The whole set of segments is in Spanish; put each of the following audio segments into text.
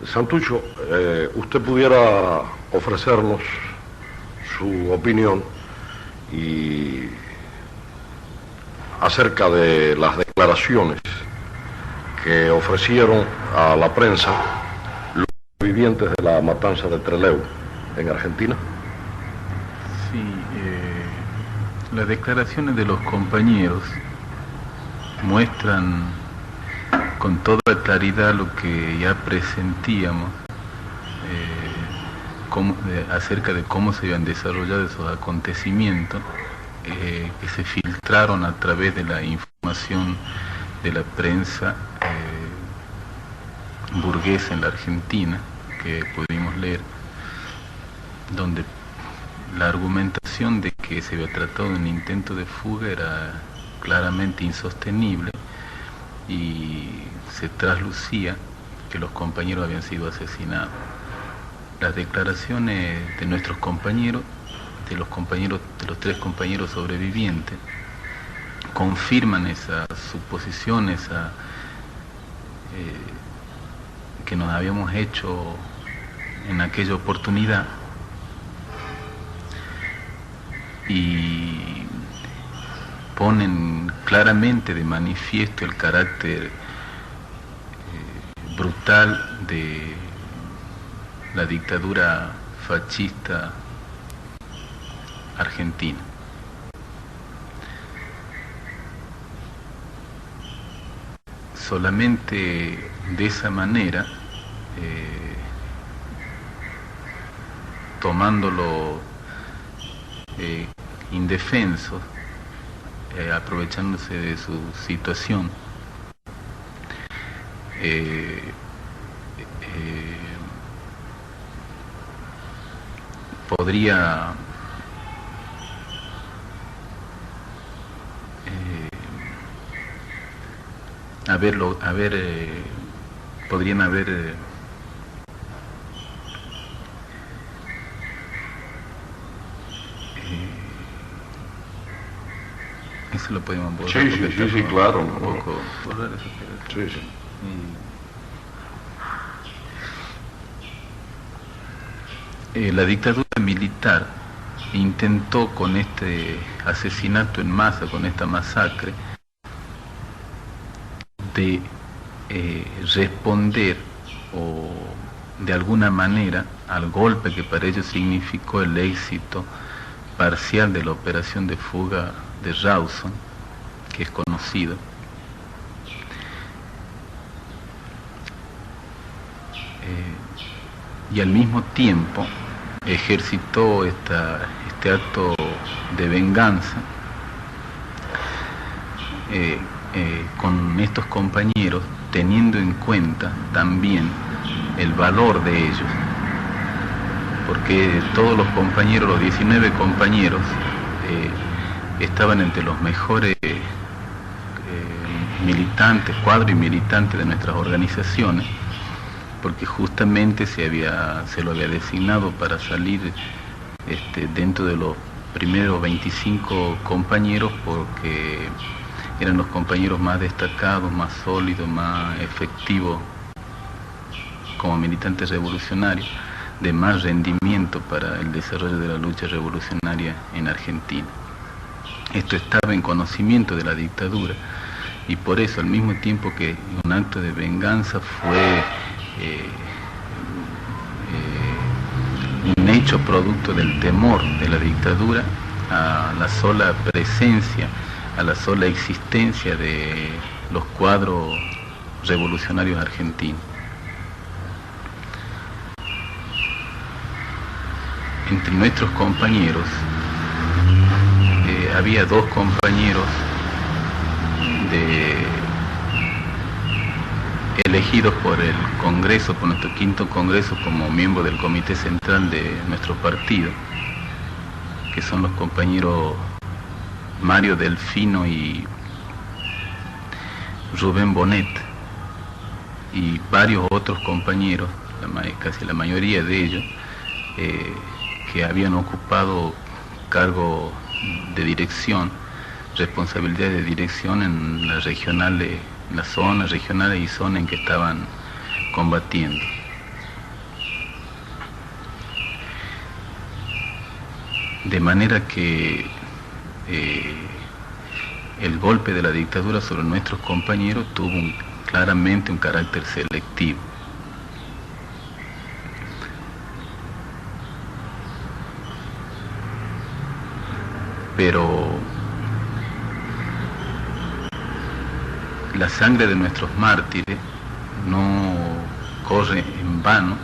Santucho, usted pudiera ofrecernos su opinión y acerca de las declaraciones que ofrecieron a la prensa los vivientes de la matanza de Trelew en Argentina. Sí, las declaraciones de los compañeros muestran con toda claridad lo que ya presentíamos acerca de cómo se habían desarrollado esos acontecimientos que se filtraron a través de la información de la prensa burguesa en la Argentina, que pudimos leer, donde la argumentación de que se había tratado de un intento de fuga era claramente insostenible y se traslucía que los compañeros habían sido asesinados. Las declaraciones de nuestros compañeros, de los tres compañeros sobrevivientes, confirman esa suposición, que nos habíamos hecho en aquella oportunidad, y ponen claramente de manifiesto el carácter brutal de la dictadura fascista argentina. Solamente de esa manera, tomándolo indefensos, aprovechándose de su situación, podrían haber eso lo podemos borrar. Sí, claro. Un poco borrar eso. Sí. La dictadura militar intentó con este asesinato en masa, con esta masacre, de responder o de alguna manera al golpe que para ellos significó el éxito parcial de la operación de fuga de Rawson, que es conocido. Y al mismo tiempo ejercitó este acto de venganza con estos compañeros, teniendo en cuenta también el valor de ellos, porque todos los compañeros, los 19 compañeros, estaban entre los mejores militantes, cuadros y militantes de nuestras organizaciones, porque justamente se lo había designado para salir dentro de los primeros 25 compañeros, porque eran los compañeros más destacados, más sólidos, más efectivos como militantes revolucionarios, de más rendimiento para el desarrollo de la lucha revolucionaria en Argentina. Esto estaba en conocimiento de la dictadura, y por eso, al mismo tiempo que un acto de venganza, fue un hecho producto del temor de la dictadura a la sola presencia, a la sola existencia de los cuadros revolucionarios argentinos. Entre nuestros compañeros había dos compañeros elegidos por el Congreso, por nuestro quinto Congreso, como miembro del Comité Central de nuestro partido, que son los compañeros Mario Delfino y Rubén Bonet, y varios otros compañeros, casi la mayoría de ellos, que habían ocupado cargo de dirección, responsabilidad de dirección en las regionales, las zonas regionales y zonas en que estaban combatiendo. de manera que el golpe de la dictadura sobre nuestros compañeros tuvo claramente un carácter selectivo. Pero la sangre de nuestros mártires no corre en vano,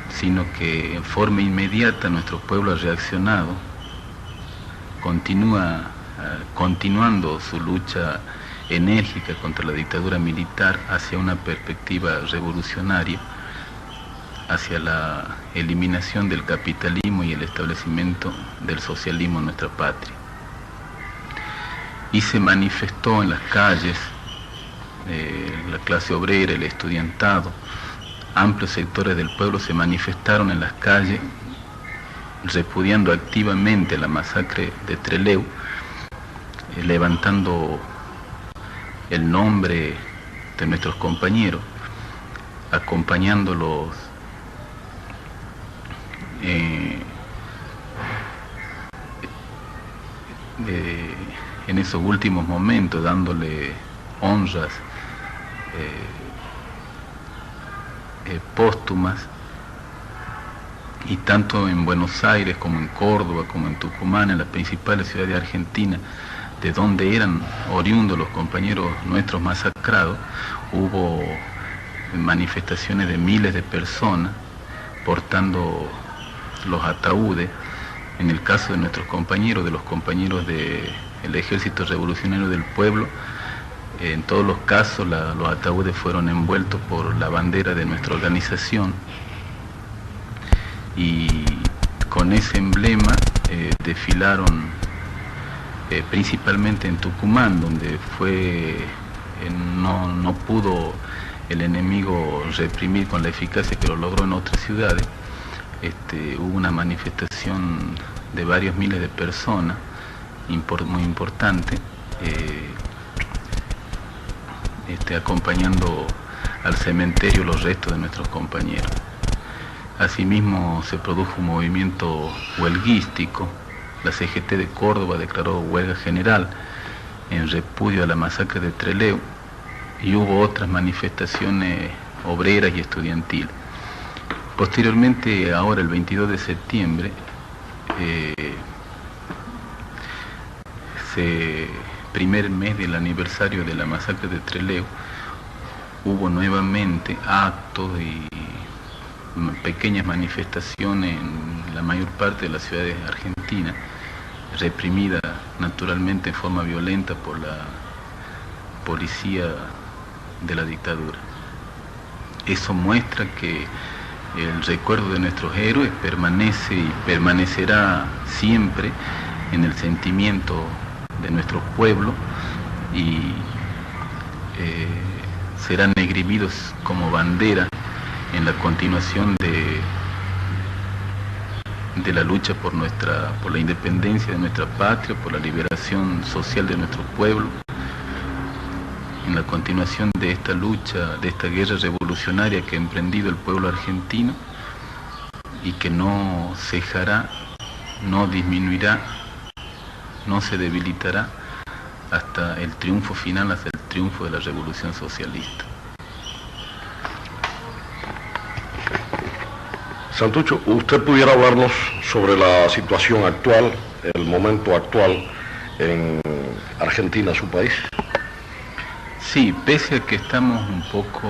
sino que en forma inmediata nuestro pueblo ha reaccionado, continuando su lucha enérgica contra la dictadura militar hacia una perspectiva revolucionaria, hacia la eliminación del capitalismo y el establecimiento del socialismo en nuestra patria. Y se manifestó en las calles, la clase obrera, el estudiantado, amplios sectores del pueblo se manifestaron en las calles repudiando activamente la masacre de Trelew, levantando el nombre de nuestros compañeros, acompañándolos en esos últimos momentos, dándole honras póstumas, y tanto en Buenos Aires como en Córdoba, como en Tucumán, en las principales ciudades de Argentina, de donde eran oriundos los compañeros nuestros masacrados, hubo manifestaciones de miles de personas portando los ataúdes. En el caso de nuestros compañeros, de los compañeros del Ejército Revolucionario del Pueblo, en todos los casos los ataúdes fueron envueltos por la bandera de nuestra organización, y con ese emblema desfilaron principalmente en Tucumán, donde no pudo el enemigo reprimir con la eficacia que lo logró en otras ciudades. Hubo una manifestación de varios miles de personas, muy importante, acompañando al cementerio los restos de nuestros compañeros. Asimismo se produjo un movimiento huelguístico. La CGT de Córdoba declaró huelga general en repudio a la masacre de Trelew, y hubo otras manifestaciones obreras y estudiantiles. Posteriormente, ahora el 22 de septiembre, primer mes del aniversario de la masacre de Trelew, hubo nuevamente actos y pequeñas manifestaciones en la mayor parte de las ciudades argentinas, reprimida naturalmente en forma violenta por la policía de la dictadura. Eso muestra que el recuerdo de nuestros héroes permanece y permanecerá siempre en el sentimiento de nuestro pueblo, y serán esgrimidos como bandera en la continuación de la lucha por la independencia de nuestra patria, por la liberación social de nuestro pueblo, en la continuación de esta lucha, de esta guerra revolucionaria que ha emprendido el pueblo argentino, y que no cejará, no disminuirá, no se debilitará hasta el triunfo final, hasta el triunfo de la revolución socialista. Santucho, ¿usted pudiera hablarnos sobre la situación actual, el momento actual en Argentina, su país? Sí, pese a que estamos un poco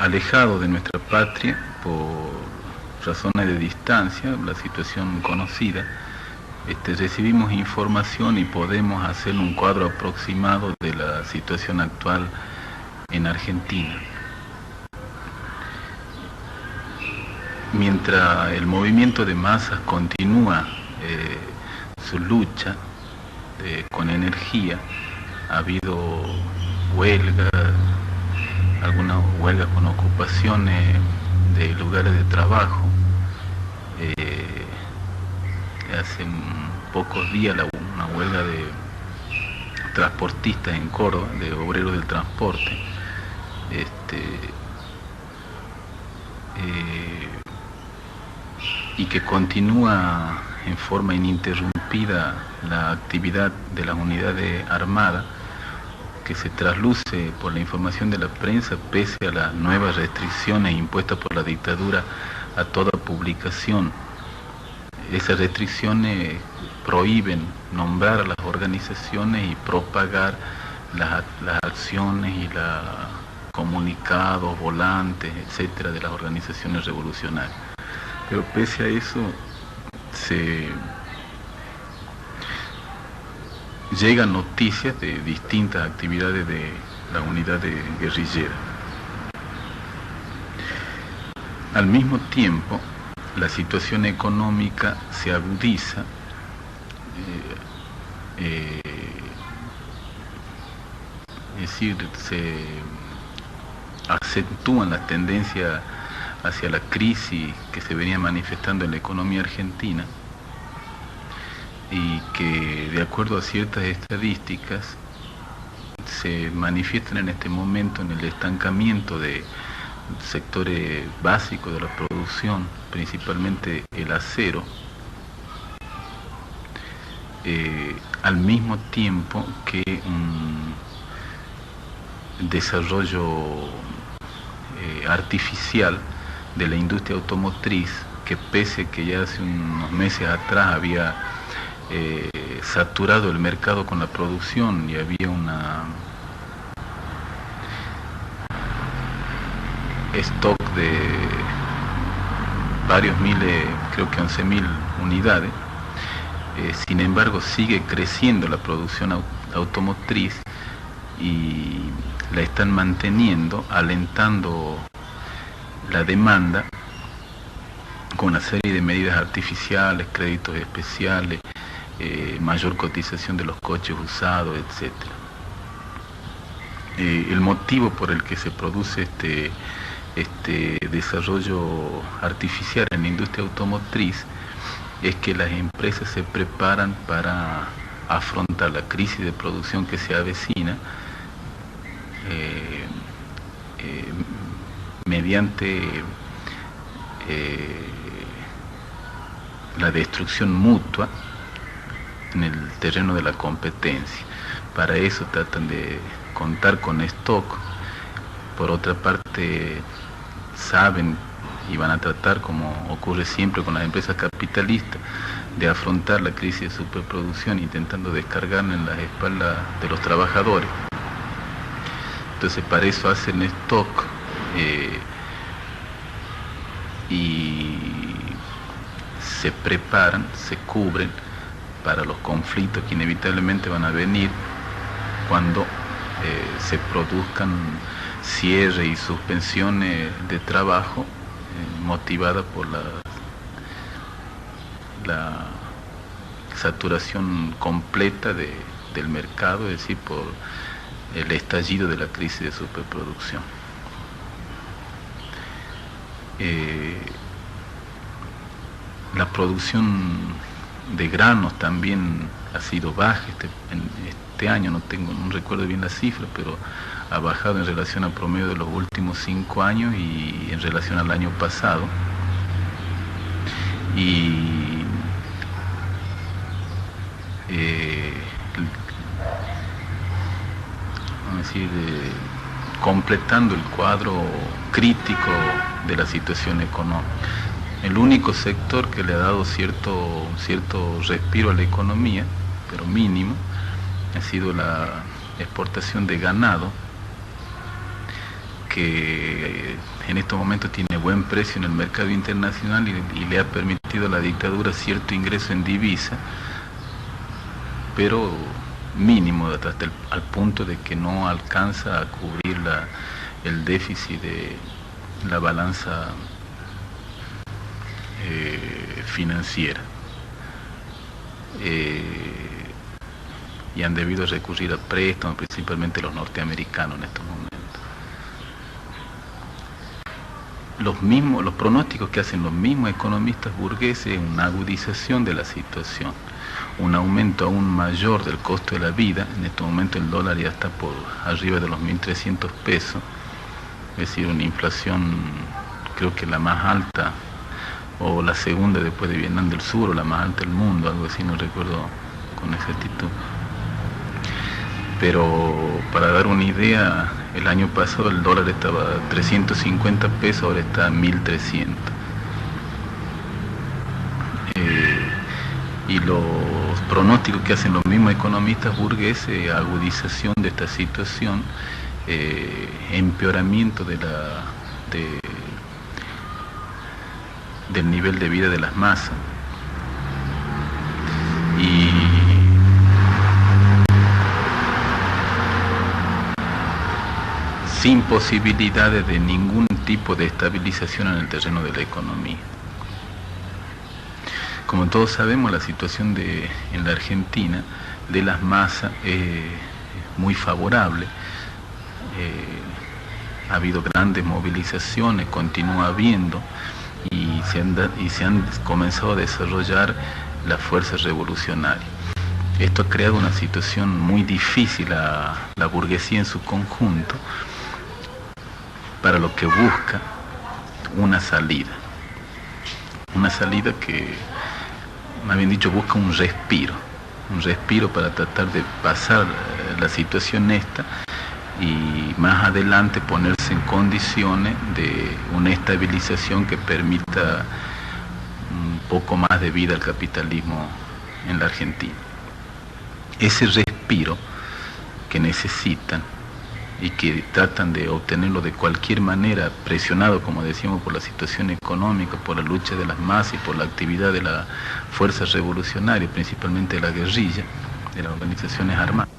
alejados de nuestra patria por razones de distancia, la situación conocida, recibimos información y podemos hacer un cuadro aproximado de la situación actual en Argentina. Mientras el movimiento de masas continúa su lucha con energía, ha habido huelgas, algunas huelgas con ocupaciones de lugares de trabajo. Hace pocos días una huelga de transportistas en Córdoba, de obreros del transporte. y que continúa en forma ininterrumpida la actividad de las unidades armadas, que se trasluce por la información de la prensa pese a las nuevas restricciones impuestas por la dictadura a toda publicación. Esas restricciones prohíben nombrar a las organizaciones y propagar las acciones y los comunicados, volantes, etcétera, de las organizaciones revolucionarias. Pero pese a eso, llegan noticias de distintas actividades de la unidad guerrillera. Al mismo tiempo, la situación económica se agudiza, es decir, se acentúan las tendencias hacia la crisis que se venía manifestando en la economía argentina y que, de acuerdo a ciertas estadísticas, se manifiestan en este momento en el estancamiento de sectores básicos de la producción, principalmente el acero, al mismo tiempo que un desarrollo artificial de la industria automotriz, que pese que ya hace unos meses atrás había saturado el mercado con la producción y había una stock de varios miles, creo que 11.000 unidades, sin embargo sigue creciendo la producción automotriz y la están manteniendo, alentando la demanda con una serie de medidas artificiales, créditos especiales, mayor cotización de los coches usados, etc. El motivo por el que se produce este desarrollo artificial en la industria automotriz es que las empresas se preparan para afrontar la crisis de producción que se avecina mediante la destrucción mutua en el terreno de la competencia. Para eso tratan de contar con stock. Por otra parte, saben y van a tratar, como ocurre siempre con las empresas capitalistas, de afrontar la crisis de superproducción intentando descargarla en las espaldas de los trabajadores. Entonces para eso hacen stock y se preparan, se cubren para los conflictos que inevitablemente van a venir cuando se produzcan cierre y suspensiones de trabajo motivadas por la saturación completa del mercado, es decir, por el estallido de la crisis de superproducción. La producción de granos también ha sido baja este año, no recuerdo bien la cifra, pero ha bajado en relación al promedio de los últimos 5 años y en relación al año pasado. Y vamos a decir, completando el cuadro crítico de la situación económica. El único sector que le ha dado cierto respiro a la economía, pero mínimo, ha sido la exportación de ganado, que en estos momentos tiene buen precio en el mercado internacional y le ha permitido a la dictadura cierto ingreso en divisa, pero mínimo, hasta al punto de que no alcanza a cubrir el déficit de la balanza financiera, y han debido recurrir a préstamos, principalmente los norteamericanos en estos momentos. Los pronósticos que hacen los mismos economistas burgueses es una agudización de la situación, un aumento aún mayor del costo de la vida. En este momento el dólar ya está por arriba de los 1.300 pesos, es decir, una inflación creo que la más alta o la segunda después de Vietnam del Sur, o la más alta del mundo, algo así, no recuerdo con exactitud. Pero para dar una idea, el año pasado el dólar estaba a 350 pesos, ahora está a 1300. Y los pronósticos que hacen los mismos economistas burgueses, agudización de esta situación, empeoramiento del nivel de vida de las masas. Y sin posibilidades de ningún tipo de estabilización en el terreno de la economía. Como todos sabemos, la situación en la Argentina de las masas es muy favorable. Ha habido grandes movilizaciones, continúa habiendo, y se han comenzado a desarrollar las fuerzas revolucionarias. Esto ha creado una situación muy difícil a la burguesía en su conjunto, para lo que busca una salida que, más bien dicho, busca un respiro para tratar de pasar la situación esta y más adelante ponerse en condiciones de una estabilización que permita un poco más de vida al capitalismo en la Argentina. Ese respiro que necesitan y que tratan de obtenerlo de cualquier manera, presionado, como decíamos, por la situación económica, por la lucha de las masas y por la actividad de las fuerzas revolucionarias, principalmente de la guerrilla, de las organizaciones armadas.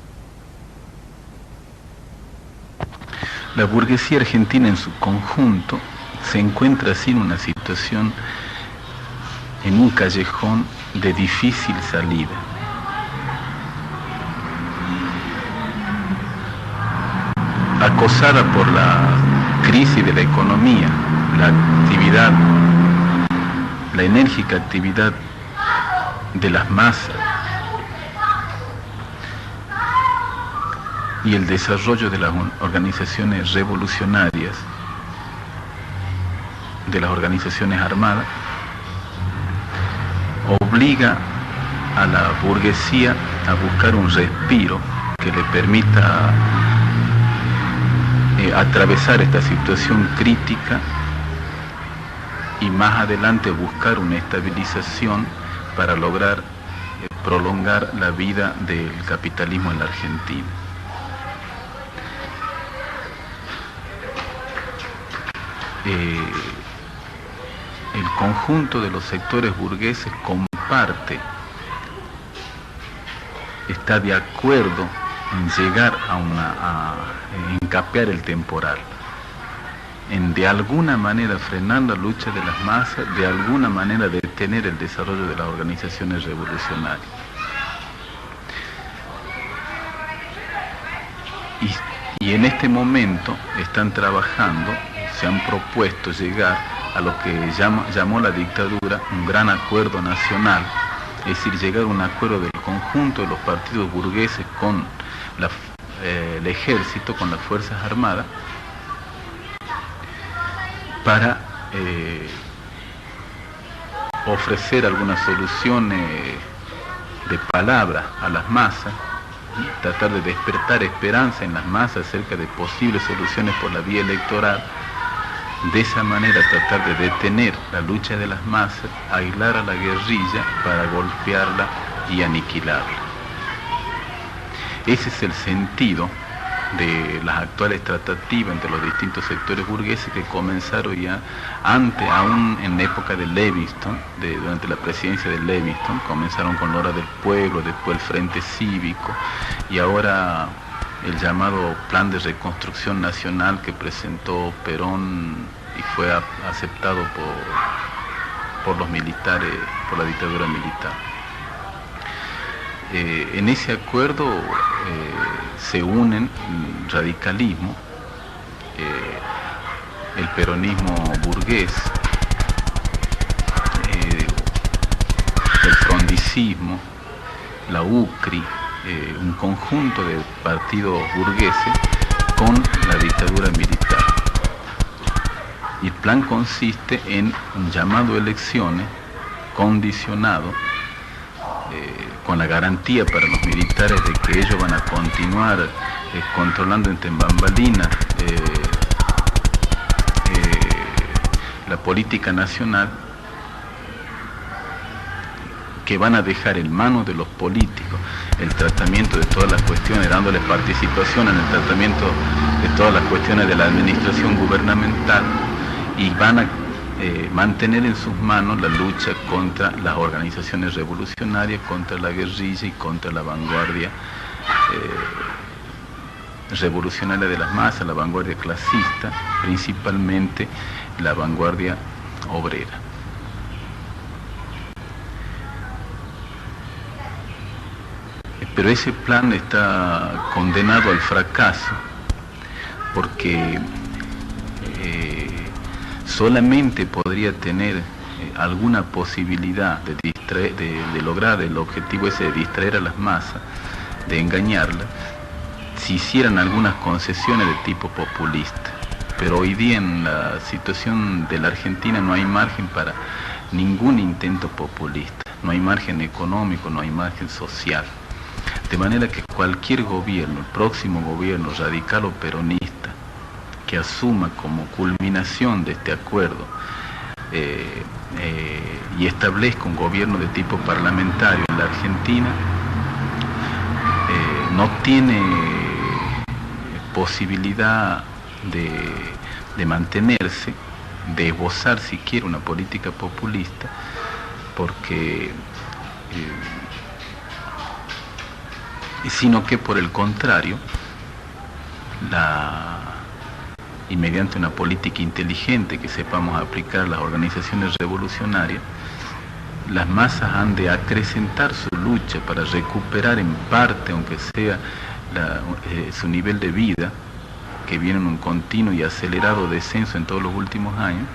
La burguesía argentina en su conjunto se encuentra así en una situación, en un callejón de difícil salida. Acosada por la crisis de la economía, la enérgica actividad de las masas y el desarrollo de las organizaciones revolucionarias, de las organizaciones armadas, obliga a la burguesía a buscar un respiro que le permita atravesar esta situación crítica y más adelante buscar una estabilización para lograr prolongar la vida del capitalismo en la Argentina. El conjunto de los sectores burgueses está de acuerdo en llegar a encapear el temporal, en de alguna manera frenar la lucha de las masas, de alguna manera detener el desarrollo de las organizaciones revolucionarias. Y en este momento están trabajando, se han propuesto llegar a lo que llamó la dictadura un gran acuerdo nacional, es decir, llegar a un acuerdo del conjunto de los partidos burgueses con el ejército, con las fuerzas armadas, para ofrecer algunas soluciones de palabra a las masas, tratar de despertar esperanza en las masas acerca de posibles soluciones por la vía electoral. De esa manera tratar de detener la lucha de las masas, aislar a la guerrilla para golpearla y aniquilarla. Ese es el sentido de las actuales tratativas entre los distintos sectores burgueses que comenzaron ya aún en la época de Levingston, durante la presidencia de Levingston. Comenzaron con la Hora del Pueblo, después el Frente Cívico y ahora el llamado Plan de Reconstrucción Nacional que presentó Perón y fue aceptado por los militares, por la dictadura militar. En ese acuerdo se unen el radicalismo, el peronismo burgués, el frondicismo, la UCRI, un conjunto de partidos burgueses con la dictadura militar. Y el plan consiste en un llamado a elecciones condicionado, con la garantía para los militares de que ellos van a continuar controlando entre bambalinas la política nacional, que van a dejar en manos de los políticos el tratamiento de todas las cuestiones, dándoles participación en el tratamiento de todas las cuestiones de la administración gubernamental, y van a mantener en sus manos la lucha contra las organizaciones revolucionarias, contra la guerrilla y contra la vanguardia revolucionaria de las masas, la vanguardia clasista, principalmente la vanguardia obrera. Pero ese plan está condenado al fracaso porque solamente podría tener alguna posibilidad de lograr el objetivo ese de distraer a las masas, de engañarlas, si hicieran algunas concesiones de tipo populista. Pero hoy día en la situación de la Argentina no hay margen para ningún intento populista, no hay margen económico, no hay margen social. De manera que cualquier gobierno, el próximo gobierno radical o peronista, que asuma como culminación de este acuerdo y establezca un gobierno de tipo parlamentario en la Argentina, no tiene posibilidad de mantenerse, de esbozar siquiera una política populista, porque sino que por el contrario, y mediante una política inteligente que sepamos aplicar a las organizaciones revolucionarias, las masas han de acrecentar su lucha para recuperar en parte, aunque sea su nivel de vida, que viene en un continuo y acelerado descenso en todos los últimos años.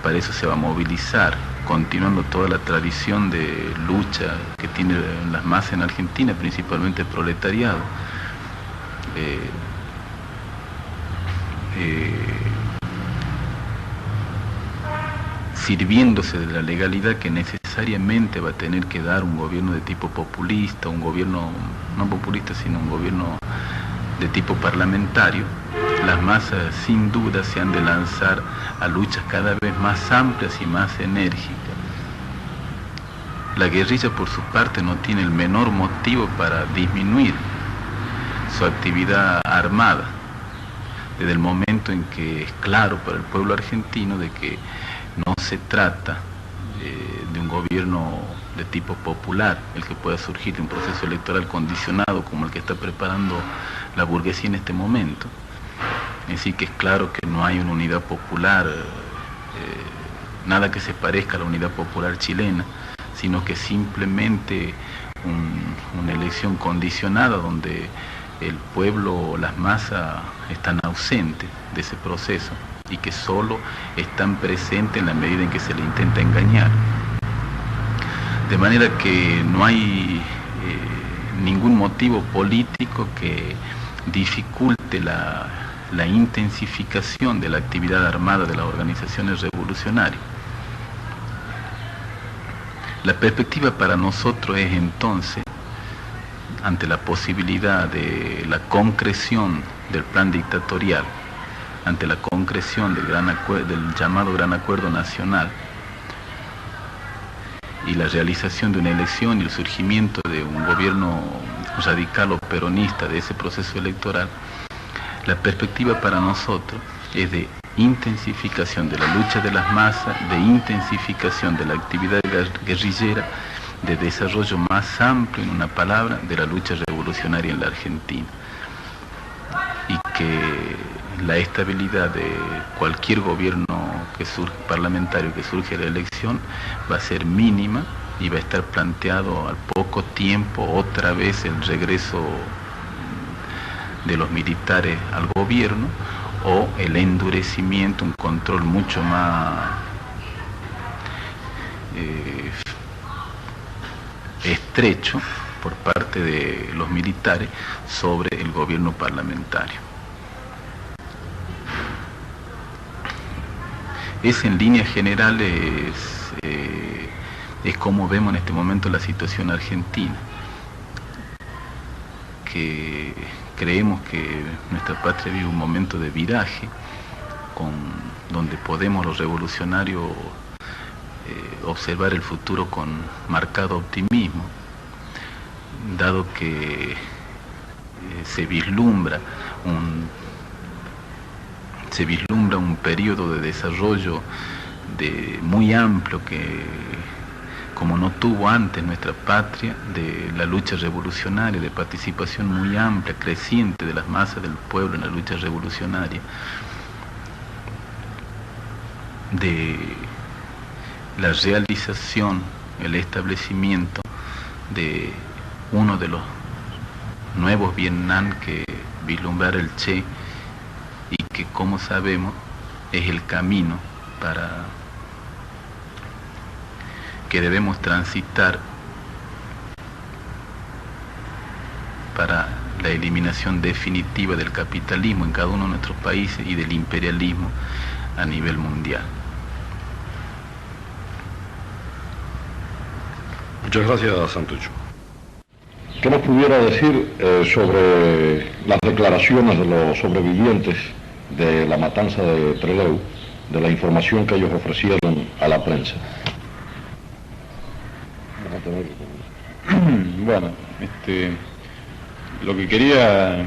Para eso se va a movilizar, continuando toda la tradición de lucha que tienen las masas en Argentina, principalmente el proletariado, sirviéndose de la legalidad que necesariamente va a tener que dar un gobierno de tipo populista, un gobierno no populista, sino un gobierno de tipo parlamentario. Las masas sin duda se han de lanzar a luchas cada vez más amplias y más enérgicas. La guerrilla, por su parte, no tiene el menor motivo para disminuir su actividad armada, desde el momento en que es claro para el pueblo argentino de que no se trata de un gobierno de tipo popular, el que pueda surgir de un proceso electoral condicionado como el que está preparando la burguesía en este momento. Así que es claro que no hay una unidad popular, nada que se parezca a la unidad popular chilena, sino que simplemente una elección condicionada donde el pueblo, las masas están ausentes de ese proceso y que solo están presentes en la medida en que se le intenta engañar. De manera que no hay ningún motivo político que dificulte la intensificación de la actividad armada de las organizaciones revolucionarias. La perspectiva para nosotros es entonces, ante la posibilidad de la concreción del plan dictatorial, ante la concreción del llamado Gran Acuerdo Nacional y la realización de una elección y el surgimiento de un gobierno radical o peronista de ese proceso electoral, la perspectiva para nosotros es de intensificación de la lucha de las masas, de intensificación de la actividad guerrillera, de desarrollo más amplio, en una palabra, de la lucha revolucionaria en la Argentina. Y que la estabilidad de cualquier gobierno parlamentario que surge de la elección va a ser mínima y va a estar planteado al poco tiempo otra vez el regreso de los militares al gobierno o el endurecimiento, un control mucho más estrecho por parte de los militares sobre el gobierno parlamentario. es en líneas generales es como vemos en este momento la situación argentina, que creemos que nuestra patria vive un momento de viraje, donde podemos los revolucionarios observar el futuro con marcado optimismo, dado que se vislumbra un periodo de desarrollo muy amplio que como no tuvo antes nuestra patria, de la lucha revolucionaria, de participación muy amplia, creciente de las masas del pueblo en la lucha revolucionaria, de la realización, el establecimiento de uno de los nuevos Vietnam que vislumbrar el Che, y que, como sabemos, es el camino que debemos transitar para la eliminación definitiva del capitalismo en cada uno de nuestros países y del imperialismo a nivel mundial. Muchas gracias, Santucho. ¿Qué nos pudiera decir sobre las declaraciones de los sobrevivientes de la matanza de Trelew, de la información que ellos ofrecieron a la prensa? Bueno, lo que quería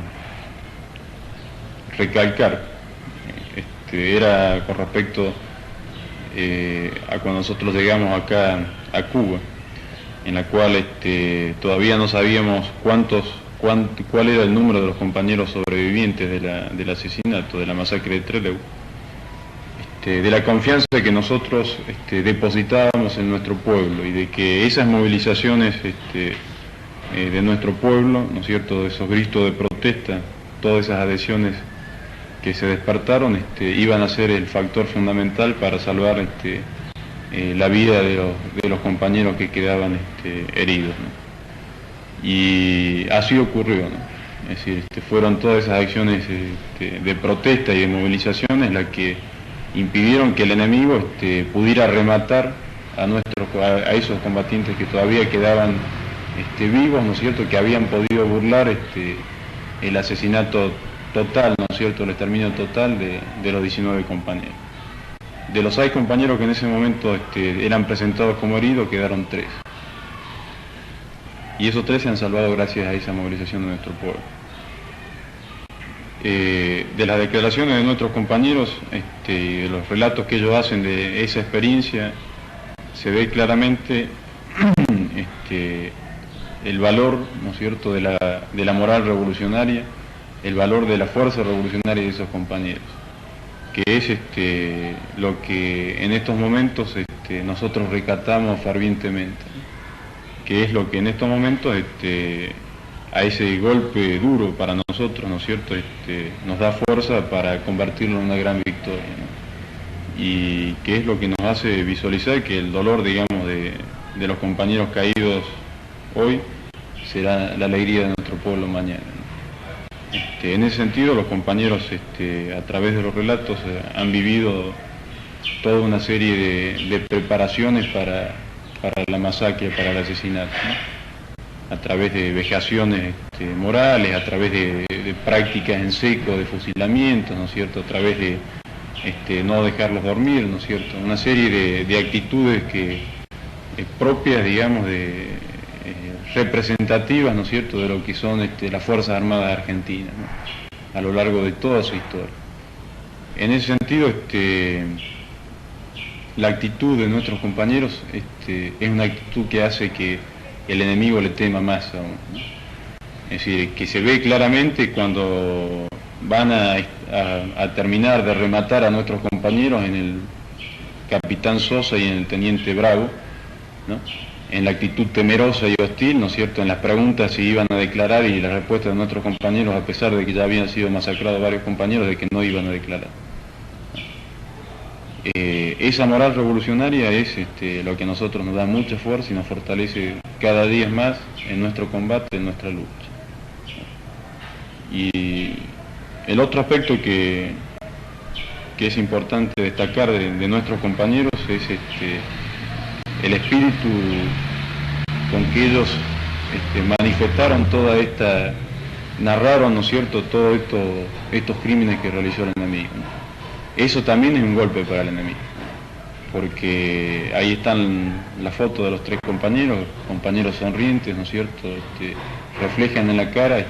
recalcar era con respecto a cuando nosotros llegamos acá a Cuba, en la cual todavía no sabíamos cuál era el número de los compañeros sobrevivientes del asesinato, de la masacre de Trelew, de la confianza que nosotros depositábamos en nuestro pueblo, y de que esas movilizaciones de nuestro pueblo, ¿no es cierto?, esos gritos de protesta, todas esas adhesiones que se despertaron, iban a ser el factor fundamental para salvar la vida de los compañeros que quedaban heridos, ¿no? Y así ocurrió, ¿no? Es decir, fueron todas esas acciones de protesta y de movilizaciones las que impidieron que el enemigo pudiera rematar a esos combatientes que todavía quedaban vivos, ¿no es cierto?, que habían podido burlar el asesinato total, ¿no es cierto?, el exterminio total de los 19 compañeros. De los 6 compañeros que en ese momento eran presentados como heridos, quedaron 3. Y esos 3 se han salvado gracias a esa movilización de nuestro pueblo. De las declaraciones de nuestros compañeros, de los relatos que ellos hacen de esa experiencia, se ve claramente el valor, ¿no es cierto?, de la moral revolucionaria, el valor de la fuerza revolucionaria de esos compañeros, que es lo que en estos momentos nosotros rescatamos fervientemente, que es lo que en estos momentos a ese golpe duro para nosotros, ¿no es cierto?, nos da fuerza para convertirlo en una gran victoria, ¿no? Y que es lo que nos hace visualizar que el dolor, digamos, de los compañeros caídos hoy será la alegría de nuestro pueblo mañana, ¿no? En ese sentido, los compañeros a través de los relatos han vivido toda una serie de preparaciones para la masacre, para el asesinato, ¿no?, a través de vejaciones morales, a través de prácticas en seco de fusilamientos, ¿no es cierto?, a través de no dejarlos dormir, ¿no es cierto?, una serie de actitudes propias, digamos, representativas, ¿no es cierto?, de lo que son las Fuerzas Armadas Argentinas, ¿no?, a lo largo de toda su historia. En ese sentido, la actitud de nuestros compañeros es una actitud que hace que el enemigo le tema más aún, ¿no? Es decir, que se ve claramente cuando van a terminar de rematar a nuestros compañeros en el capitán Sosa y en el teniente Bravo, ¿no?, en la actitud temerosa y hostil, ¿no es cierto?, en las preguntas si iban a declarar, y la respuesta de nuestros compañeros, a pesar de que ya habían sido masacrados varios compañeros, de que no iban a declarar. Esa moral revolucionaria es lo que a nosotros nos da mucha fuerza y nos fortalece cada día más en nuestro combate, en nuestra lucha. Y el otro aspecto que que es importante destacar de nuestros compañeros es el espíritu con que ellos manifestaron toda esta, narraron, ¿no es cierto?, todos estos crímenes que realizó el enemigo, ¿no? Eso también es un golpe para el enemigo, porque ahí están las fotos de los tres compañeros sonrientes, ¿no es cierto?, reflejan en la cara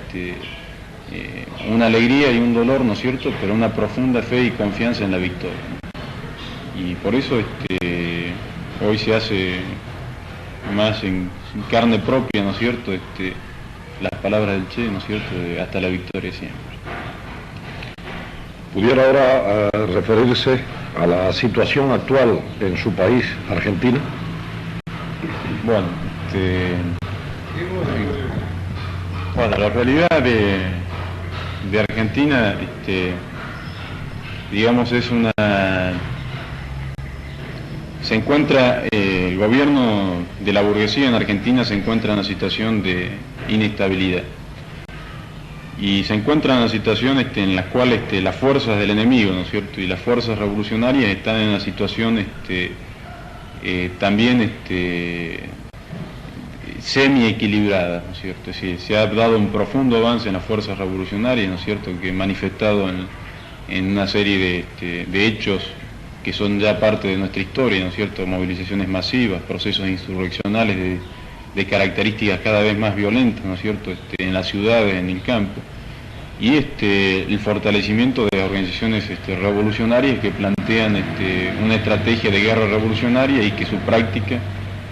una alegría y un dolor, ¿no es cierto?, pero una profunda fe y confianza en la victoria, ¿no? Y por eso hoy se hace más en carne propia, ¿no es cierto?, las palabras del Che, ¿no es cierto?, hasta la victoria siempre. ¿Pudiera ahora referirse a la situación actual en su país, Argentina? Bueno, la realidad de Argentina, digamos, es se encuentra, el gobierno de la burguesía en Argentina se encuentra en una situación de inestabilidad. Y se encuentra en una situación en la cual las fuerzas del enemigo, ¿no es cierto?, y las fuerzas revolucionarias están en una situación también semi-equilibrada, ¿no es cierto? Es decir, se ha dado un profundo avance en las fuerzas revolucionarias, ¿no es cierto?, que he manifestado en una serie de hechos que son ya parte de nuestra historia, ¿no es cierto?, movilizaciones masivas, procesos insurreccionales de características cada vez más violentas, ¿no es cierto?, en las ciudades, en el campo, y el fortalecimiento de organizaciones revolucionarias que plantean una estrategia de guerra revolucionaria y que su práctica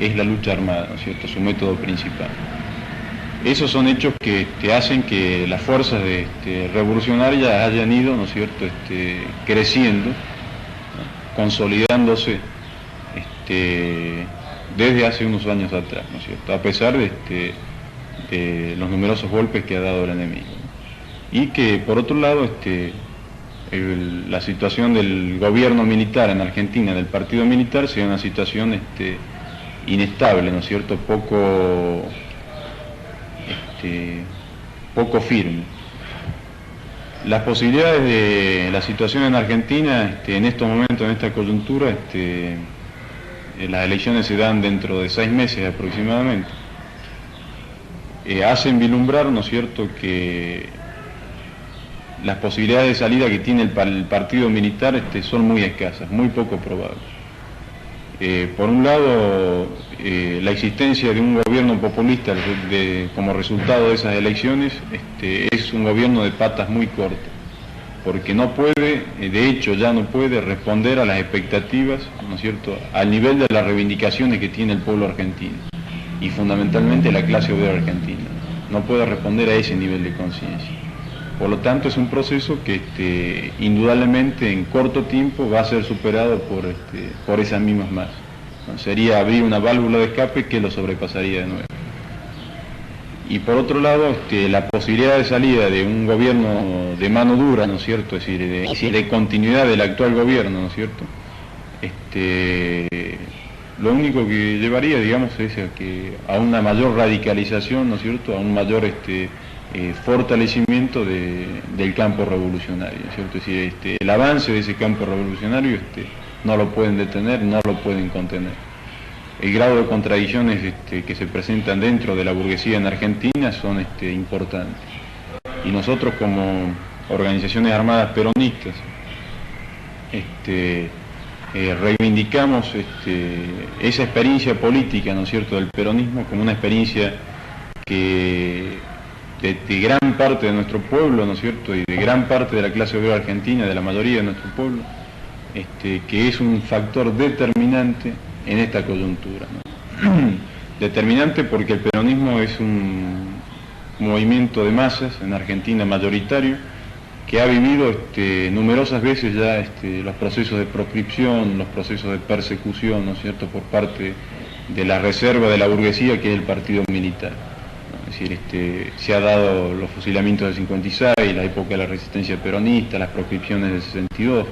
es la lucha armada, ¿no es cierto?, su método principal. Esos son hechos que hacen que las fuerzas revolucionarias hayan ido, ¿no es cierto?, creciendo, ¿no?, consolidándose desde hace unos años atrás, ¿no es cierto?, a pesar de los numerosos golpes que ha dado el enemigo, ¿no? Y que, por otro lado, la situación del gobierno militar en Argentina, del partido militar, sea una situación inestable, ¿no es cierto?, poco firme. Las posibilidades de la situación en Argentina, en estos momentos, en esta coyuntura, las elecciones se dan dentro de 6 meses aproximadamente, hacen vislumbrar, ¿no es cierto?, que las posibilidades de salida que tiene el partido militar son muy escasas, muy poco probables. Por un lado, la existencia de un gobierno populista como resultado de esas elecciones es un gobierno de patas muy cortas, porque no puede, de hecho ya no puede responder a las expectativas, ¿no es cierto?, al nivel de las reivindicaciones que tiene el pueblo argentino y fundamentalmente la clase obrera argentina. No puede responder a ese nivel de conciencia. Por lo tanto, es un proceso que indudablemente en corto tiempo va a ser superado por esas mismas masas, ¿no? Sería abrir una válvula de escape que lo sobrepasaría de nuevo. Y por otro lado, la posibilidad de salida de un gobierno de mano dura, ¿no es cierto?, es decir, de continuidad del actual gobierno, ¿no es cierto?, lo único que llevaría, digamos, es a una mayor radicalización, ¿no es cierto?, a un mayor fortalecimiento del campo revolucionario, ¿no es cierto?, es decir, el avance de ese campo revolucionario no lo pueden detener, no lo pueden contener. El grado de contradicciones que se presentan dentro de la burguesía en Argentina son importantes. Y nosotros, como organizaciones armadas peronistas, reivindicamos esa experiencia política, ¿no es cierto?, del peronismo como una experiencia que de gran parte de nuestro pueblo, ¿no es cierto?, y de gran parte de la clase obrera argentina, de la mayoría de nuestro pueblo, que es un factor determinante en esta coyuntura, ¿no? Determinante porque el peronismo es un movimiento de masas en Argentina mayoritario, que ha vivido numerosas veces ya los procesos de proscripción, los procesos de persecución, ¿no es cierto?, por parte de la reserva de la burguesía, que es el partido militar, ¿no? Es decir, se ha dado los fusilamientos del 56, la época de la resistencia peronista, las proscripciones del 62,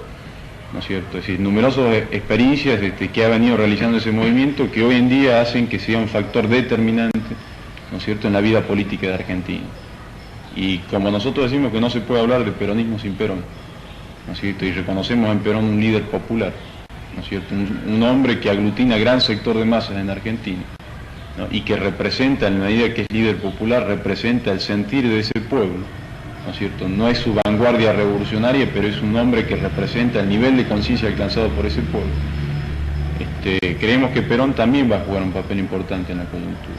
¿no es cierto?, es decir, numerosas experiencias que ha venido realizando ese movimiento, que hoy en día hacen que sea un factor determinante, ¿no es cierto?, en la vida política de Argentina. Y como nosotros decimos que no se puede hablar de peronismo sin Perón, ¿no es cierto? Y reconocemos en Perón un líder popular, ¿no es cierto? Un hombre que aglutina gran sector de masas en Argentina, ¿no? Y que representa, en la medida que es líder popular, representa el sentir de ese pueblo, ¿no es cierto? No es su vanguardia revolucionaria, pero es un hombre que representa el nivel de conciencia alcanzado por ese pueblo. Creemos que Perón también va a jugar un papel importante en la coyuntura,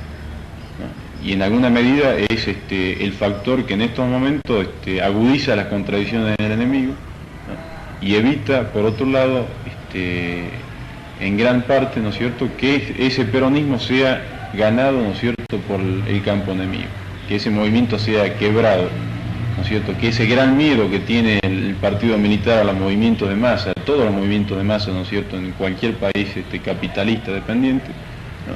¿no? Y en alguna medida es el factor que en estos momentos agudiza las contradicciones del enemigo, ¿no? Y evita, por otro lado, en gran parte, ¿no es cierto?, que ese peronismo sea ganado, ¿no es cierto?, por el campo enemigo, que ese movimiento sea quebrado, ¿no es cierto?, que ese gran miedo que tiene el partido militar a los movimientos de masa, a todos los movimientos de masa, ¿no es cierto?, en cualquier país capitalista dependiente, ¿no?,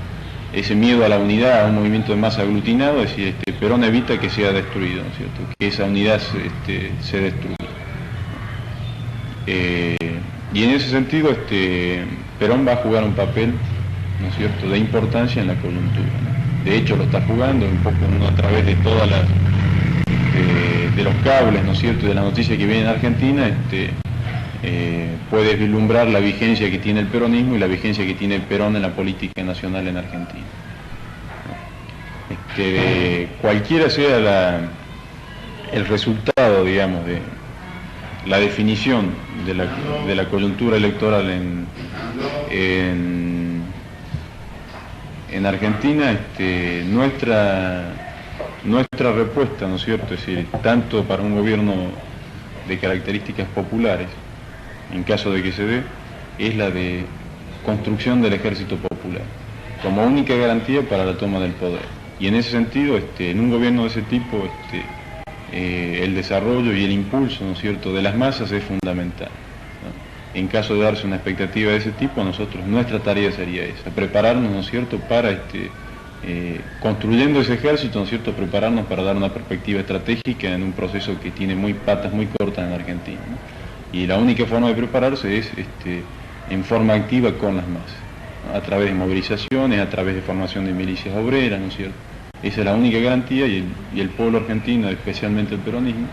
ese miedo a la unidad, a un movimiento de masa aglutinado, es decir, Perón evita que sea destruido, ¿no es cierto?, que esa unidad se destruya. Y en ese sentido, Perón va a jugar un papel, ¿no es cierto?, de importancia en la coyuntura, ¿no? De hecho, lo está jugando un poco a través de todas las de los cables, ¿no es cierto?, y de la noticia que viene en Argentina, puede vislumbrar la vigencia que tiene el peronismo y la vigencia que tiene Perón en la política nacional en Argentina. Cualquiera sea el resultado, digamos, de la definición de la coyuntura electoral en Argentina, nuestra respuesta, ¿no es cierto?, es decir, tanto para un gobierno de características populares, en caso de que se dé, es la de construcción del ejército popular, como única garantía para la toma del poder. Y en ese sentido, en un gobierno de ese tipo, el desarrollo y el impulso, ¿no es cierto?, de las masas es fundamental, ¿no? En caso de darse una expectativa de ese tipo, nuestra tarea sería esa, prepararnos, ¿no es cierto?, para construyendo ese ejército, ¿no es cierto?, prepararnos para dar una perspectiva estratégica en un proceso que tiene patas muy cortas en Argentina, ¿no? Y la única forma de prepararse es en forma activa con las masas, ¿no?, a través de movilizaciones, a través de formación de milicias obreras, ¿no es cierto? Esa es la única garantía, y el pueblo argentino, especialmente el peronismo,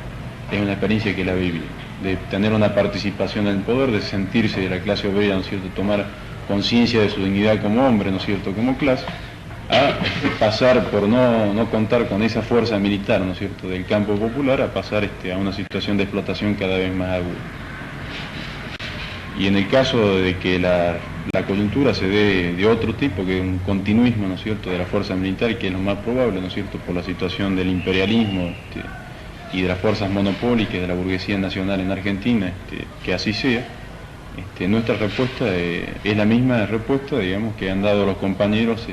es una experiencia que la vive, de tener una participación en el poder, de sentirse de la clase obrera, ¿no es cierto?, tomar conciencia de su dignidad como hombre, ¿no es cierto?, como clase, a pasar por no contar con esa fuerza militar, ¿no es cierto?, del campo popular, a pasar a una situación de explotación cada vez más aguda. Y en el caso de que la coyuntura se dé de otro tipo, que un continuismo, ¿no es cierto?, de la fuerza militar, que es lo más probable, ¿no es cierto?, por la situación del imperialismo y de las fuerzas monopólicas de la burguesía nacional en Argentina, que así sea, nuestra respuesta es la misma respuesta, digamos, que han dado los compañeros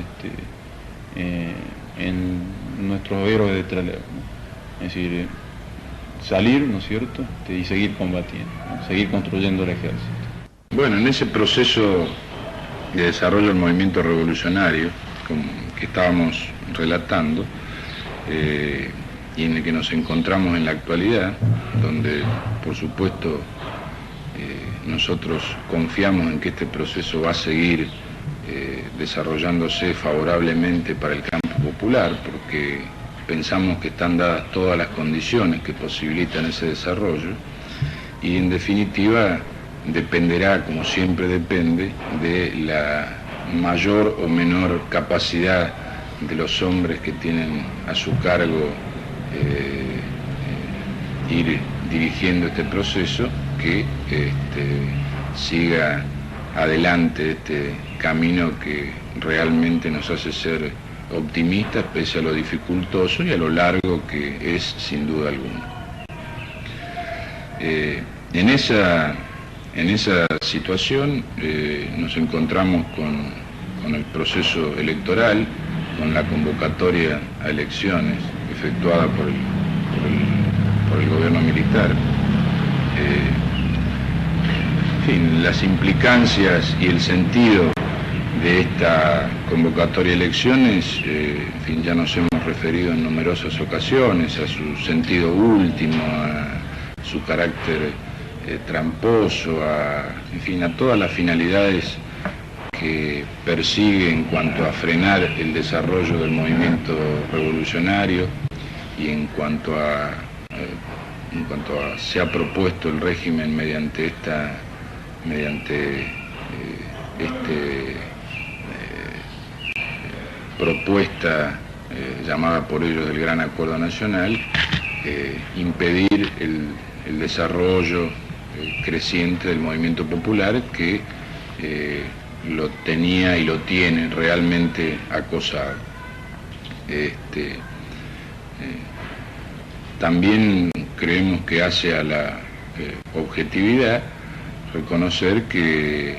en nuestros héroes de Trelew, ¿no? Es decir, salir, ¿no es cierto?, y seguir combatiendo, ¿no?, seguir construyendo el ejército. Bueno, en ese proceso de desarrollo del movimiento revolucionario que estábamos relatando, y en el que nos encontramos en la actualidad, donde por supuesto nosotros confiamos en que este proceso va a seguir desarrollándose favorablemente para el campo popular, porque pensamos que están dadas todas las condiciones que posibilitan ese desarrollo, y en definitiva dependerá, como siempre depende, de la mayor o menor capacidad de los hombres que tienen a su cargo ir dirigiendo este proceso, que siga adelante este camino que realmente nos hace ser optimistas pese a lo dificultoso y a lo largo que es, sin duda alguna. En esa situación nos encontramos con el proceso electoral, con la convocatoria a elecciones efectuada por el gobierno militar. En fin, las implicancias y el sentido de esta convocatoria a elecciones, en fin, ya nos hemos referido en numerosas ocasiones a su sentido último, a su carácter tramposo, en fin, a todas las finalidades que persigue en cuanto a frenar el desarrollo del movimiento revolucionario y en cuanto a se ha propuesto el régimen mediante esta propuesta llamada por ellos del Gran Acuerdo Nacional, impedir el desarrollo creciente del movimiento popular que lo tenía y lo tiene realmente acosado. También creemos que hace a la objetividad reconocer que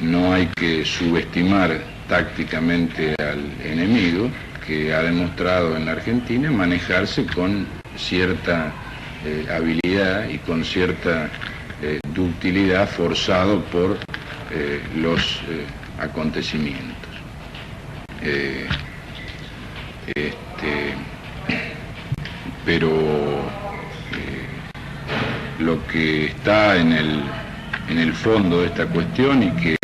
no hay que subestimar tácticamente al enemigo, que ha demostrado en la Argentina manejarse con cierta habilidad y con cierta ductilidad, forzado por los acontecimientos. Pero lo que está en el fondo de esta cuestión, y que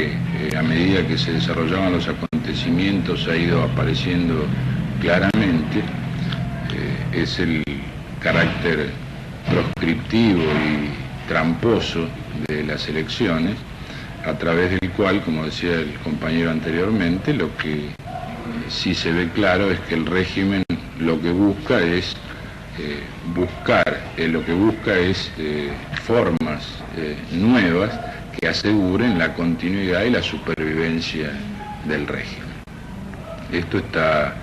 a medida que se desarrollaban los acontecimientos ha ido apareciendo claramente, es el carácter proscriptivo y tramposo de las elecciones, a través del cual, como decía el compañero anteriormente, lo que sí se ve claro es que el régimen lo que busca es formas nuevas que aseguren la continuidad y la supervivencia del régimen. Esto está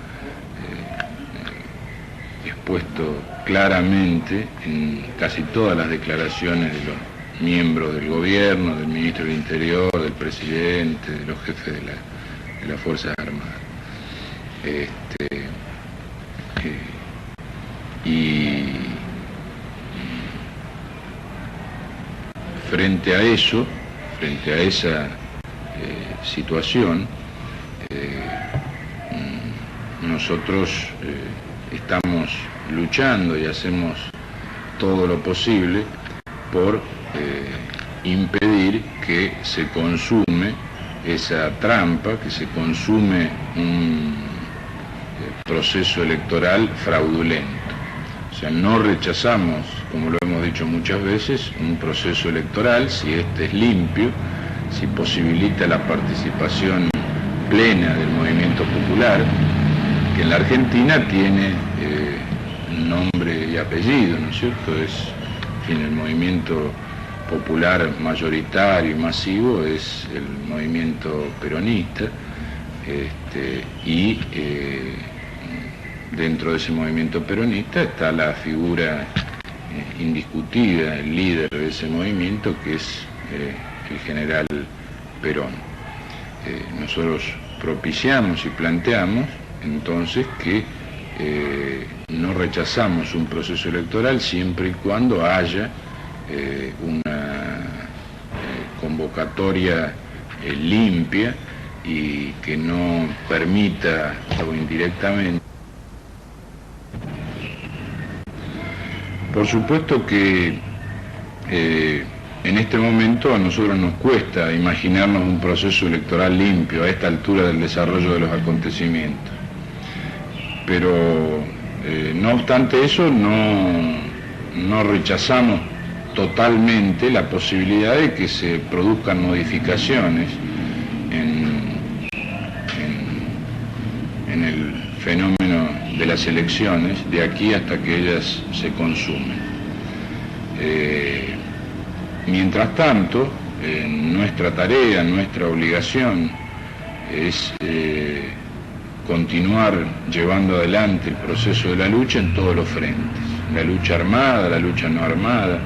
expuesto claramente en casi todas las declaraciones de los miembros del gobierno, del ministro del Interior, del presidente, de los jefes de las Fuerzas Armadas. Y frente a eso, frente a esa situación, nosotros estamos luchando y hacemos todo lo posible por impedir que se consume esa trampa, que se consume un proceso electoral fraudulento. O sea, no rechazamos, como lo hemos dicho muchas veces, un proceso electoral si este es limpio, si posibilita la participación plena del movimiento popular, que en la Argentina tiene nombre y apellido, ¿no es cierto? El movimiento popular mayoritario y masivo es el movimiento peronista, y dentro de ese movimiento peronista está la figura indiscutida, el líder de ese movimiento, que es el general Perón. Nosotros propiciamos y planteamos entonces que no rechazamos un proceso electoral siempre y cuando haya una convocatoria limpia y que no permita, o indirectamente. Por supuesto que en este momento a nosotros nos cuesta imaginarnos un proceso electoral limpio a esta altura del desarrollo de los acontecimientos. Pero no obstante eso, no rechazamos totalmente la posibilidad de que se produzcan modificaciones en el fenómeno de las elecciones de aquí hasta que ellas se consumen. Mientras tanto, nuestra tarea, nuestra obligación es continuar llevando adelante el proceso de la lucha en todos los frentes, la lucha armada, la lucha no armada,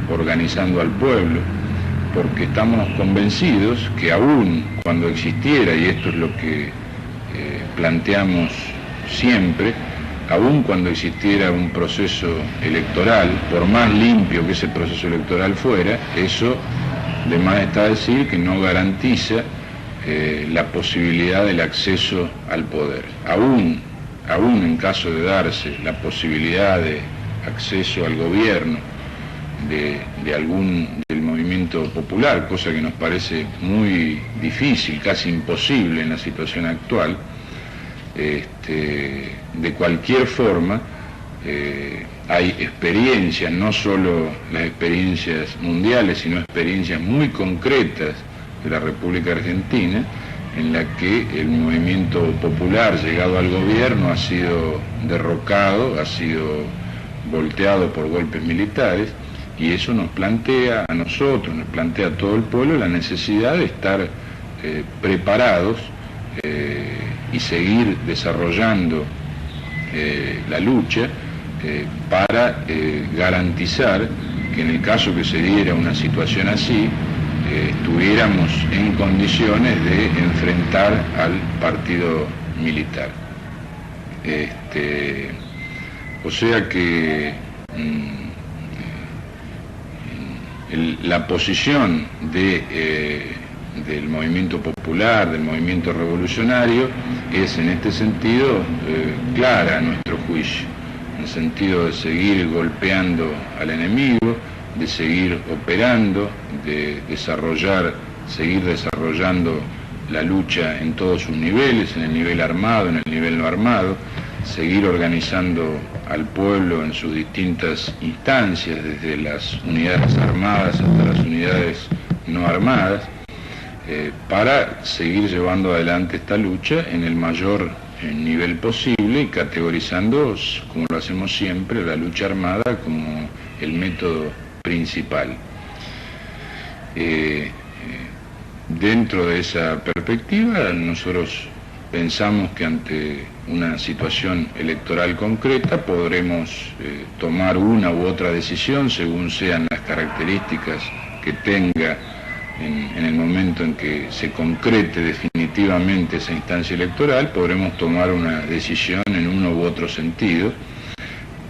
organizando al pueblo, porque estamos convencidos que aún cuando existiera, y esto es lo que planteamos siempre, aún cuando existiera un proceso electoral, por más limpio que ese proceso electoral fuera, eso de más está decir que no garantiza la posibilidad del acceso al poder. Aún en caso de darse la posibilidad de acceso al gobierno del movimiento popular, cosa que nos parece muy difícil, casi imposible en la situación actual, De cualquier forma, hay experiencias, no solo las experiencias mundiales, sino experiencias muy concretas de la República Argentina, en la que el movimiento popular llegado al gobierno ha sido derrocado, ha sido volteado por golpes militares, y eso nos plantea a nosotros, nos plantea a todo el pueblo la necesidad de estar preparados y seguir desarrollando la lucha para garantizar que en el caso que se diera una situación así, estuviéramos en condiciones de enfrentar al partido militar. O sea que la posición del movimiento popular, del movimiento revolucionario, es en este sentido clara a nuestro juicio, en el sentido de seguir golpeando al enemigo, de seguir operando, de seguir desarrollando la lucha en todos sus niveles, en el nivel armado, en el nivel no armado, seguir organizando al pueblo en sus distintas instancias, desde las unidades armadas hasta las unidades no armadas, para seguir llevando adelante esta lucha en el mayor nivel posible y categorizando, como lo hacemos siempre, la lucha armada como el método principal. Dentro de esa perspectiva, nosotros pensamos que ante una situación electoral concreta podremos tomar una u otra decisión según sean las características que tenga en el momento en que se concrete definitivamente esa instancia electoral. Podremos tomar una decisión en uno u otro sentido,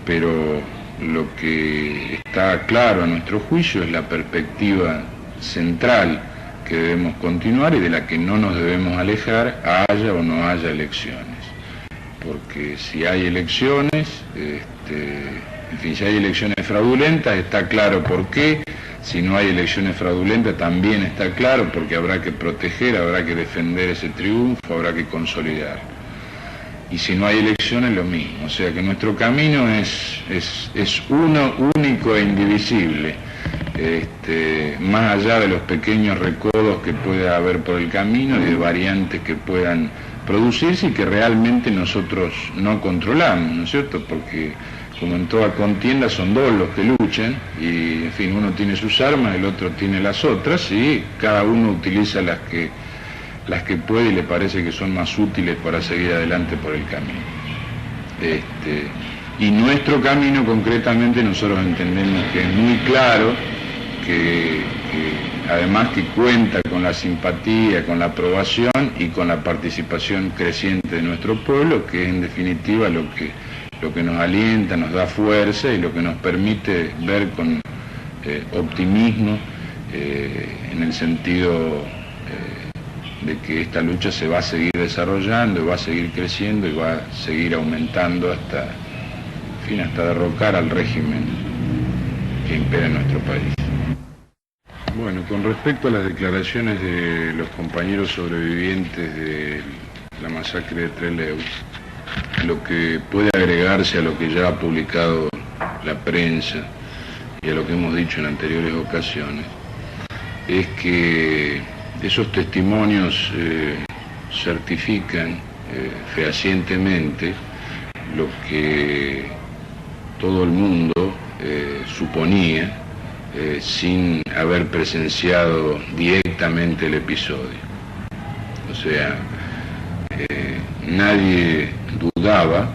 pero lo que está claro a nuestro juicio es la perspectiva central que debemos continuar y de la que no nos debemos alejar, haya o no haya elecciones. Porque si hay elecciones, en fin, si hay elecciones fraudulentas, está claro por qué. Si no hay elecciones fraudulentas, también está claro, porque habrá que proteger, habrá que defender ese triunfo, habrá que consolidar. Y si no hay elecciones, lo mismo. O sea que nuestro camino es uno, único e indivisible. Más allá de los pequeños recodos que pueda haber por el camino y de variantes que puedan producirse y que realmente nosotros no controlamos, ¿no es cierto? Porque como en toda contienda son dos los que luchan y, en fin, uno tiene sus armas, el otro tiene las otras y cada uno utiliza las que puede y le parece que son más útiles para seguir adelante por el camino. Y nuestro camino concretamente nosotros entendemos que es muy claro, que además que cuenta con la simpatía, con la aprobación y con la participación creciente de nuestro pueblo, que es en definitiva lo que nos alienta, nos da fuerza y lo que nos permite ver con optimismo en el sentido de que esta lucha se va a seguir desarrollando, va a seguir creciendo y va a seguir aumentando hasta derrocar al régimen que impera en nuestro país. Bueno, con respecto a las declaraciones de los compañeros sobrevivientes de la masacre de Trelew, lo que puede agregarse a lo que ya ha publicado la prensa y a lo que hemos dicho en anteriores ocasiones, es que esos testimonios certifican fehacientemente lo que todo el mundo suponía sin haber presenciado directamente el episodio. O sea, nadie dudaba,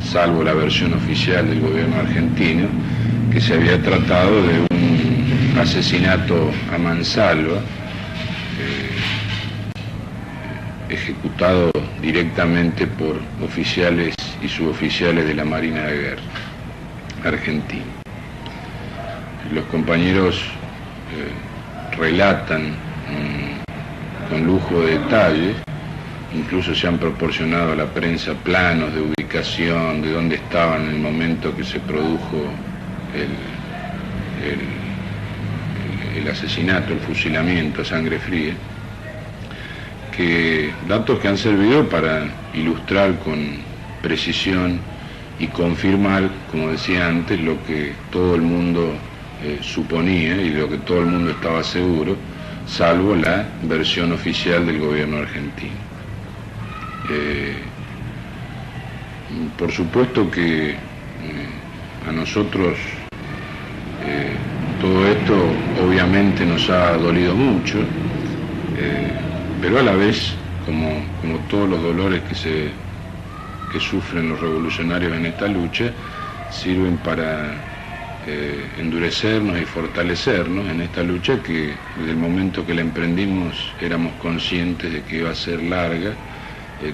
salvo la versión oficial del gobierno argentino, que se había tratado de un asesinato a mansalva, ejecutado directamente por oficiales y suboficiales de la Marina de Guerra argentina. Los compañeros relatan con lujo de detalle, incluso se han proporcionado a la prensa planos de ubicación, de dónde estaban en el momento que se produjo el asesinato, el fusilamiento a sangre fría, datos que han servido para ilustrar con precisión y confirmar, como decía antes, lo que todo el mundo suponía y lo que todo el mundo estaba seguro, salvo la versión oficial del gobierno argentino. Por supuesto que a nosotros todo esto obviamente nos ha dolido mucho, pero a la vez, como todos los dolores que sufren los revolucionarios en esta lucha, sirven para endurecernos y fortalecernos en esta lucha que desde el momento que la emprendimos éramos conscientes de que iba a ser larga,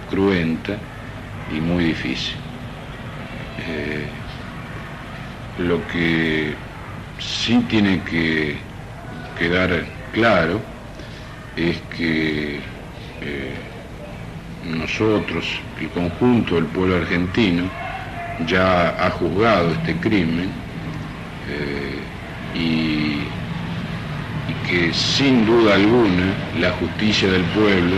cruenta y muy difícil. Lo que sí tiene que quedar claro es que nosotros, el conjunto del pueblo argentino, ya ha juzgado este crimen y que sin duda alguna la justicia del pueblo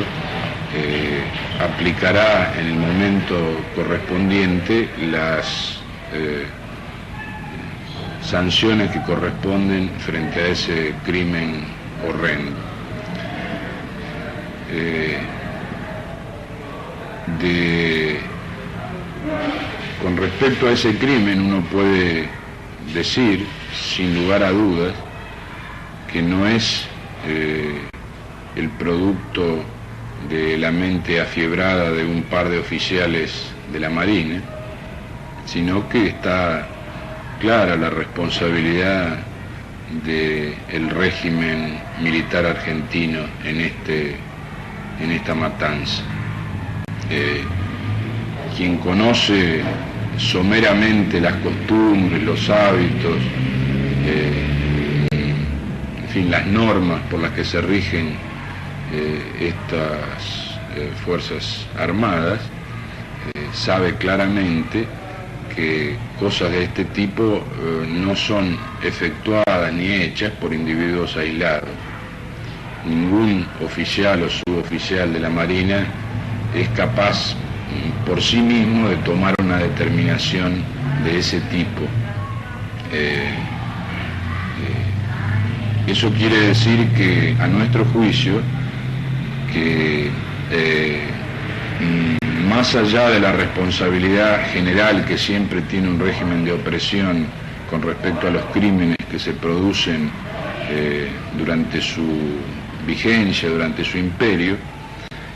aplicará en el momento correspondiente las sanciones que corresponden frente a ese crimen horrendo. Con respecto a ese crimen, uno puede decir, sin lugar a dudas, que no es el producto de la mente afiebrada de un par de oficiales de la Marina, sino que está clara la responsabilidad del régimen militar argentino en esta matanza. Quien conoce someramente las costumbres, los hábitos, en fin, las normas por las que se rigen estas Fuerzas Armadas, sabe claramente que cosas de este tipo no son efectuadas ni hechas por individuos aislados. Ningún oficial o suboficial de la Marina es capaz por sí mismo de tomar una determinación de ese tipo. Eso quiere decir que, a nuestro juicio, que más allá de la responsabilidad general que siempre tiene un régimen de opresión con respecto a los crímenes que se producen durante su vigencia, durante su imperio,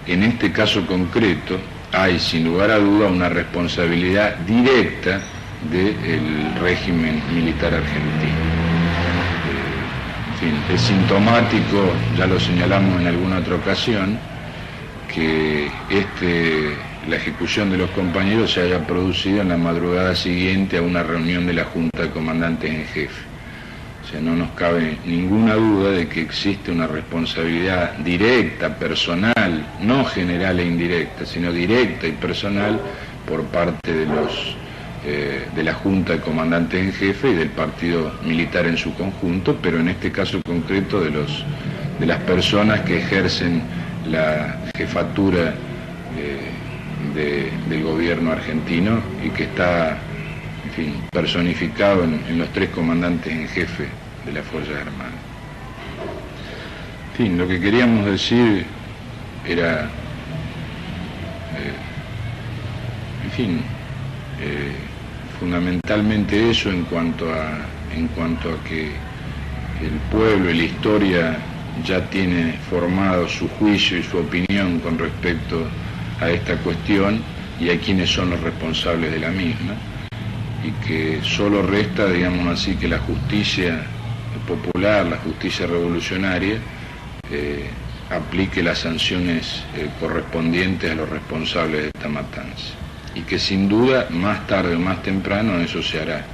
en este caso concreto hay sin lugar a duda una responsabilidad directa del régimen militar argentino. En fin, es sintomático, ya lo señalamos en alguna otra ocasión, que la ejecución de los compañeros se haya producido en la madrugada siguiente a una reunión de la Junta de Comandantes en Jefe. O sea, no nos cabe ninguna duda de que existe una responsabilidad directa, personal, no general e indirecta, sino directa y personal por parte de la Junta de Comandantes en Jefe y del partido militar en su conjunto, pero en este caso concreto de las personas que ejercen la jefatura del gobierno argentino y que está, en fin, personificado en los 3 comandantes en jefe de las Fuerzas Armadas. En fin, lo que queríamos decir era, fundamentalmente eso en cuanto a que el pueblo y la historia ya tiene formado su juicio y su opinión con respecto a esta cuestión y a quienes son los responsables de la misma, y que solo resta, digamos así, que la justicia popular, la justicia revolucionaria, aplique las sanciones correspondientes a los responsables de esta matanza, y que sin duda más tarde o más temprano eso se hará.